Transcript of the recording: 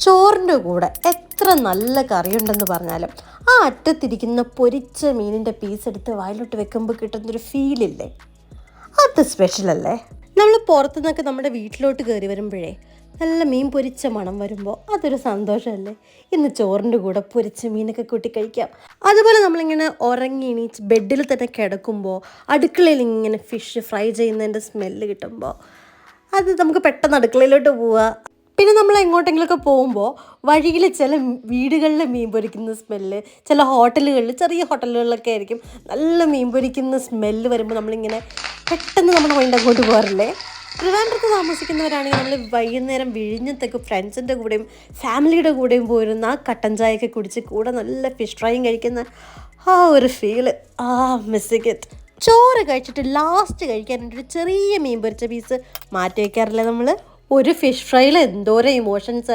ചോറിൻ്റെ കൂടെ എത്ര നല്ല കറിയുണ്ടെന്ന് പറഞ്ഞാലും ആ അറ്റത്തിരിക്കുന്ന പൊരിച്ച മീനിൻ്റെ പീസ് എടുത്ത് വായിലോട്ട് വെക്കുമ്പോൾ കിട്ടുന്നൊരു ഫീലില്ലേ, അത് സ്പെഷ്യലല്ലേ. നമ്മൾ പുറത്തുനിന്നൊക്കെ നമ്മുടെ വീട്ടിലോട്ട് കയറി വരുമ്പോഴേ നല്ല മീൻ പൊരിച്ച മണം വരുമ്പോൾ അതൊരു സന്തോഷമല്ലേ. ഇന്ന് ചോറിൻ്റെ കൂടെ പൊരിച്ച മീനൊക്കെ കൂട്ടി കഴിക്കാം. അതുപോലെ നമ്മളിങ്ങനെ ഉറങ്ങി എണീച്ച് ബെഡിൽ തന്നെ കിടക്കുമ്പോൾ അടുക്കളയിൽ ഇങ്ങനെ ഫിഷ് ഫ്രൈ ചെയ്യുന്നതിൻ്റെ സ്മെല്ല് കിട്ടുമ്പോൾ അത് നമുക്ക് പെട്ടെന്ന് അടുക്കളയിലോട്ട് പോവുക. പിന്നെ നമ്മൾ എങ്ങോട്ടെങ്കിലുമൊക്കെ പോകുമ്പോൾ വഴിയിൽ ചില വീടുകളിൽ മീൻ പൊരിക്കുന്ന സ്മെല്ല്, ചില ഹോട്ടലുകളിൽ, ചെറിയ ഹോട്ടലുകളിലൊക്കെ ആയിരിക്കും നല്ല മീൻ പൊരിക്കുന്ന സ്മെല്ല് വരുമ്പോൾ നമ്മളിങ്ങനെ പെട്ടെന്ന് നമ്മുടെ മൈൻഡ് അങ്ങോട്ട് പോകാറില്ലേ. ട്രിവാൻഡ്രത്ത് താമസിക്കുന്നവരാണെങ്കിൽ നമ്മൾ വൈകുന്നേരം വിഴിഞ്ഞത്തേക്ക് ഫ്രണ്ട്സിൻ്റെ കൂടെയും ഫാമിലിയുടെ കൂടെയും പോയിരുന്ന ആ കട്ടൻ ചായയൊക്കെ കുടിച്ച് കൂടെ നല്ല ഫിഷ് ഫ്രൈയും കഴിക്കുന്ന ആ ഒരു ഫീല്, മിസ്സിങ് ഇറ്റ്. ചോറ് കഴിച്ചിട്ട് ലാസ്റ്റ് കഴിക്കാനായിട്ടൊരു ചെറിയ മീൻ പൊരിച്ച പീസ് മാറ്റി വയ്ക്കാറില്ല നമ്മൾ. ഒരു ഫിഷ് ഫ്രൈയിൽ എന്തോരം ഇമോഷൻസ്